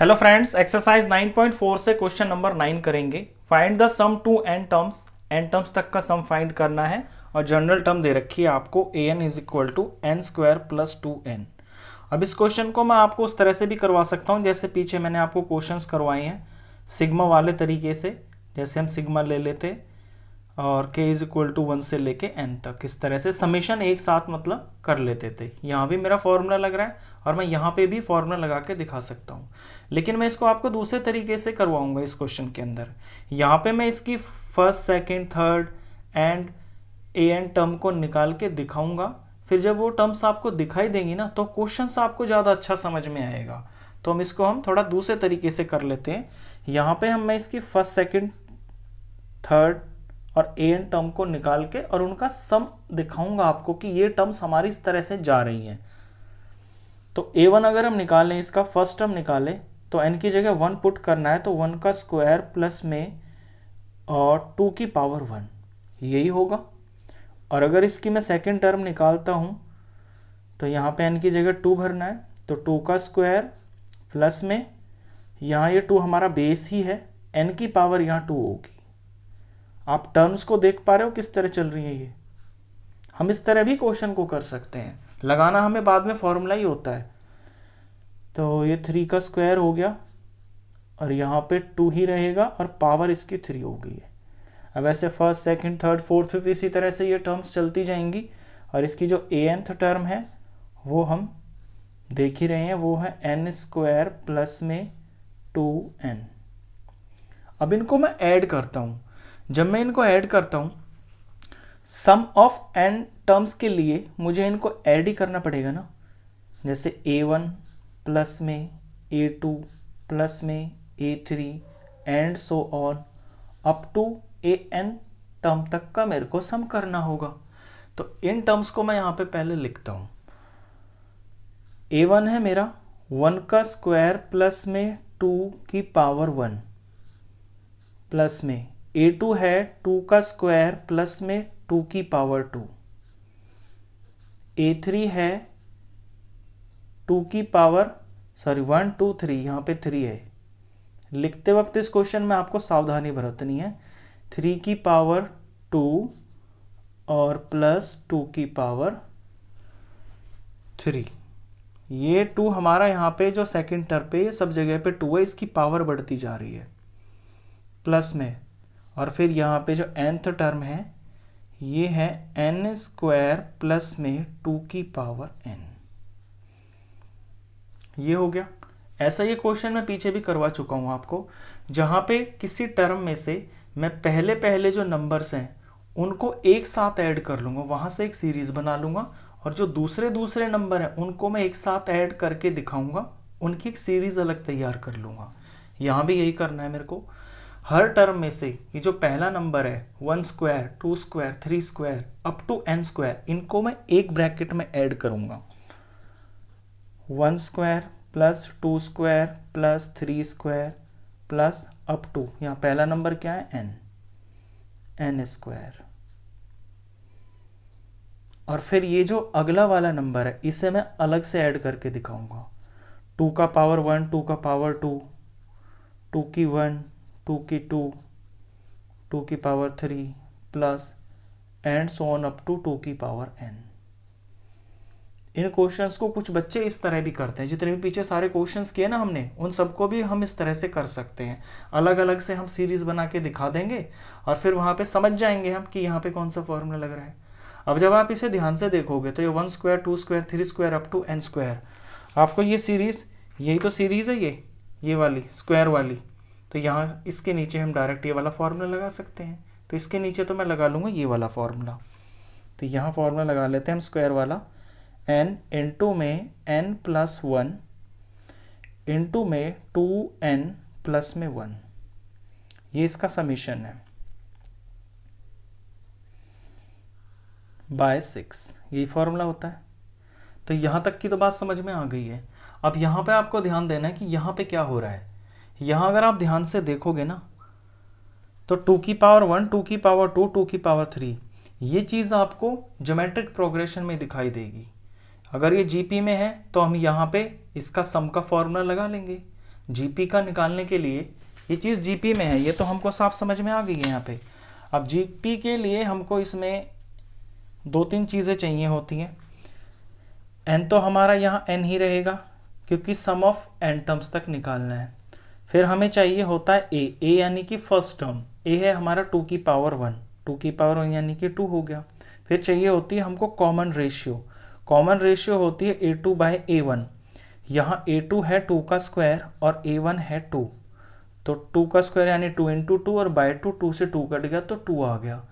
Hello friends, exercise 9.4 से question number 9 करेंगे। Find the sum to n terms तक का सम फाइंड करना है और जनरल टर्म दे रखी है आपको an is equal to n square plus 2n। अब इस क्वेश्चन को मैं आपको उस तरह से भी करवा सकता हूँ जैसे पीछे मैंने आपको क्वेश्चंस करवाए हैं, सिग्मा वाले तरीके से। जैसे हम सिग्मा ले लेते और k इज इक्वल टू 1 से लेके n तक, इस तरह से समेशन एक साथ मतलब कर लेते थे। यहाँ भी मेरा फॉर्मूला लग रहा है और मैं यहाँ पे भी फॉर्मूला लगा के दिखा सकता हूँ, लेकिन मैं इसको आपको दूसरे तरीके से करवाऊंगा इस क्वेश्चन के अंदर। यहाँ पे मैं इसकी first, second, third and an term को निकाल के दिखाऊंगा। फिर जब वो टर्म्स आपको दिखाई देंगी ना तो क्वेश्चन आपको ज़्यादा अच्छा समझ में आएगा। तो हम थोड़ा दूसरे तरीके से कर लेते हैं। यहाँ पे मैं इसकी फर्स्ट, सेकंड, थर्ड और an टर्म को निकाल के और उनका सम दिखाऊंगा आपको कि ये टर्म्स हमारी इस तरह से जा रही हैं। तो a1 अगर हम निकालें, इसका फर्स्ट टर्म निकालें तो n की जगह 1 पुट करना है, तो 1 का स्क्वायर प्लस में और 2 की पावर 1, यही होगा। और अगर इसकी मैं सेकंड टर्म निकालता हूँ तो यहाँ पे n की जगह 2 भरना है, तो 2 का स्क्वायर प्लस में, यहाँ ये 2 हमारा बेस ही है, n की पावर यहाँ 2 होगी। आप टर्म्स को देख पा रहे हो किस तरह चल रही है ये। हम इस तरह भी क्वेश्चन को कर सकते हैं, लगाना हमें बाद में फॉर्मूला ही होता है। तो ये 3 का स्क्वायर हो गया और यहाँ पे 2 ही रहेगा और पावर इसकी 3 हो गई है। अब ऐसे first, second, third, fourth, fifth इसी तरह से ये टर्म्स चलती जाएंगी। और इसकी जो nth टर्म है वो हम देख ही रहे हैं, वो है n स्क्वायर प्लस में 2n। अब इनको मैं ऐड करता हूँ। जब मैं इनको ऐड करता हूँ, सम ऑफ n टर्म्स के लिए मुझे इनको ऐड ही करना पड़ेगा ना। जैसे a1 प्लस में a2 प्लस में a3 and so on up to an term तक का मेरे को सम करना होगा। तो इन टर्म्स को मैं यहाँ पे पहले लिखता हूँ। a1 है मेरा 1 का स्क्वायर प्लस में 2 की पावर 1 प्लस में a2 है 2 का स्क्वायर प्लस में 2 की पावर 2, a3 है 2 की पावर 1 2 3, यहाँ पे 3 है। लिखते वक्त इस क्वेश्चन में आपको सावधानी बरतनी है। 3 की पावर 2 और प्लस 2 की पावर 3, ये 2 हमारा यहाँ पे जो सेकंड टर्म पे सब जगह पे 2 है, इसकी पावर बढ़ती जा रही है प्लस में। और फिर यहाँ पे जो nth टर्म है ये है n स्क्वायर प्लस में 2 की पावर n, ये हो गया। ऐसा ये क्वेश्चन मैं पीछे भी करवा चुका हूँ आपको, जहाँ पे किसी टर्म में से मैं पहले पहले जो नंबर्स हैं उनको एक साथ ऐड कर लूँगा, वहाँ से एक सीरीज बना लूँगा, और जो दूसरे दूसरे नंबर हैं उनको मैं एक साथ ऐड करके दिखाऊँगा, उनकी एक सीरीज अलग तैयार कर लूँगा। यहाँ भी यही करना है मेरे को। हर टर्म में से ये जो पहला नंबर है 1 square, 2 square, 3 square up to n square, इनको मैं एक ब्रैकेट में ऐड करूँगा। 1 square plus 2 square plus 3 square plus up to, यहाँ पहला नंबर क्या है n स्क्वायर। और फिर ये जो अगला वाला नंबर है इसे मैं अलग से ऐड करके दिखाऊंगा। 2 का पावर 1, 2 का पावर 2, 2 की 1, 2 की 2, 2 की power 3 plus and so on up to 2 की पावर n। इन क्वेश्चंस को कुछ बच्चे इस तरह भी करते हैं। जितने भी पीछे सारे क्वेश्चंस किए ना हमने, उन सबको भी हम इस तरह से कर सकते हैं। अलग अलग से हम सीरीज बना के दिखा देंगे और फिर वहाँ पे समझ जाएंगे हम कि यहाँ पे कौन सा फॉर्मूला लग रहा है। अब जब आप इसे ध्यान से देखोगे तो ये 1 square, 2 square, 3 square up to n square, आपको ये सीरीज, यही तो सीरीज है ये वाली स्क्वायर वाली। तो यहाँ इसके नीचे हम डायरेक्ट ये वाला फॉर्मूला लगा सकते हैं। तो इसके नीचे तो मैं लगा लूँगा ये वाला फॉर्मूला। तो यहाँ फॉर्मूला लगा लेते हैं हम स्क्वायर वाला, n इंटू में n प्लस 1 इंटू में 2n प्लस में 1, ये इसका समीशन है बाय 6, यही फॉर्मूला होता है। तो यहाँ तक की तो बात समझ में आ गई है। अब यहाँ पे आपको ध्यान देना है कि यहाँ पे क्या हो रहा है। यहाँ अगर आप ध्यान से देखोगे ना तो 2 की पावर 1, 2 की पावर 2, 2 की पावर 3, ये चीज़ आपको ज्योमेट्रिक प्रोग्रेशन में दिखाई देगी। अगर ये जीपी में है तो हम यहाँ पे इसका सम का फॉर्मूला लगा लेंगे। जीपी का निकालने के लिए, ये चीज़ जीपी में है, ये तो हमको साफ समझ में आ गई है यहाँ पे। अब जीपी के लिए हमको इसमें 2-3 चीज़ें चाहिए होती हैं। एन तो हमारा यहाँ एन ही रहेगा क्योंकि सम ऑफ एन टर्म्स तक निकालना है। फिर हमें चाहिए होता है ए यानी कि फर्स्ट टर्म, ए है हमारा 2 की पावर 1, 2 की पावर 1 यानी कि 2 हो गया। फिर चाहिए होती है हमको कॉमन रेशियो, कॉमन रेशियो होती है A2/A1। यहाँ A2 है 2 का स्क्वायर और A1 है 2, तो 2 का स्क्वायर यानी 2 × 2 और बाय 2, 2 से 2 कट गया तो 2 आ गया।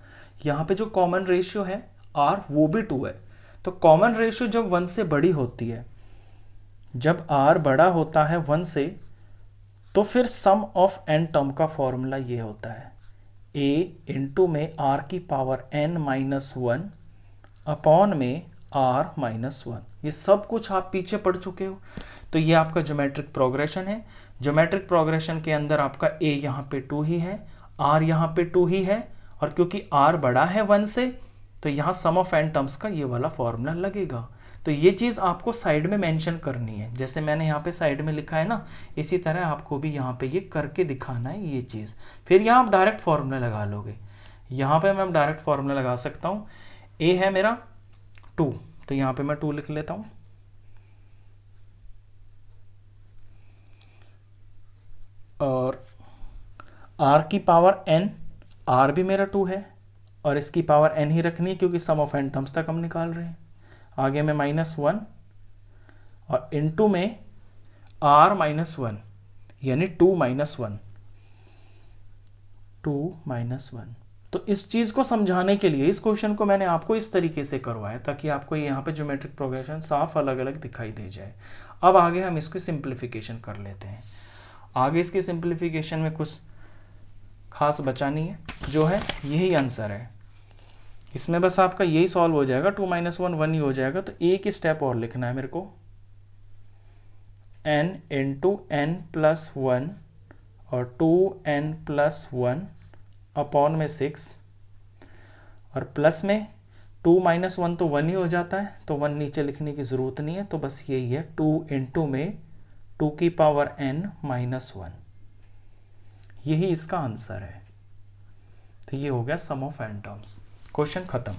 यहाँ पे जो कॉमन रेशियो है R वो भी 2 है। तो कॉमन रेशियो जब 1 से बड़ी होती है, जब R बड़ा होता है 1 से, तो फिर सम ऑफ n टर्म का फॉर्मूला ये होता है A इंटू में R की पावर n-1 अपॉन में R-1। ये सब कुछ आप पीछे पढ़ चुके हो। तो ये आपका ज्योमेट्रिक प्रोग्रेशन है। ज्योमेट्रिक प्रोग्रेशन के अंदर आपका A यहाँ पे 2 ही है, R यहाँ पे 2 ही है, और क्योंकि R बड़ा है 1 से, तो यहाँ सम ऑफ n टर्म्स का ये वाला फॉर्मूला लगेगा। तो ये चीज़ आपको साइड में मेंशन करनी है, जैसे मैंने यहाँ पे साइड में लिखा है ना, इसी तरह आपको भी यहाँ पे ये करके दिखाना है ये चीज़। फिर यहाँ आप डायरेक्ट फॉर्मूला लगा लोगे। यहाँ पे मैं डायरेक्ट फॉर्मूला लगा सकता हूँ। A है मेरा 2, तो यहाँ पे मैं 2 लिख लेता हूँ, और R की पावर n, R भी मेरा 2 है और इसकी पावर n ही रखनी है क्योंकि सम ऑफ n टर्म्स तक हम निकाल रहे हैं। आगे में -1 और इनटू में R-1 यानी 2-1, 2-1। तो इस चीज़ को समझाने के लिए इस क्वेश्चन को मैंने आपको इस तरीके से करवाया ताकि आपको यहाँ पे ज्योमेट्रिक प्रोग्रेशन साफ अलग अलग दिखाई दे जाए। अब आगे हम इसकी सिंप्लीफिकेशन कर लेते हैं। आगे इसकी सिंप्लीफिकेशन में कुछ खास बचा नहीं है, जो है यही आंसर है। इसमें बस आपका यही सॉल्व हो जाएगा, 2-1 1 ही हो जाएगा। तो एक ही स्टेप और लिखना है मेरे को, n इंटू n+1 और 2n+1 अपॉन में 6, और प्लस में 2-1 तो 1 ही हो जाता है, तो 1 नीचे लिखने की ज़रूरत नहीं है, तो बस यही है 2 इंटू में 2 की पावर n-1, यही इसका आंसर है। तो ये हो गया सम ऑफ n टर्म्स। क्वेश्चन खत्म।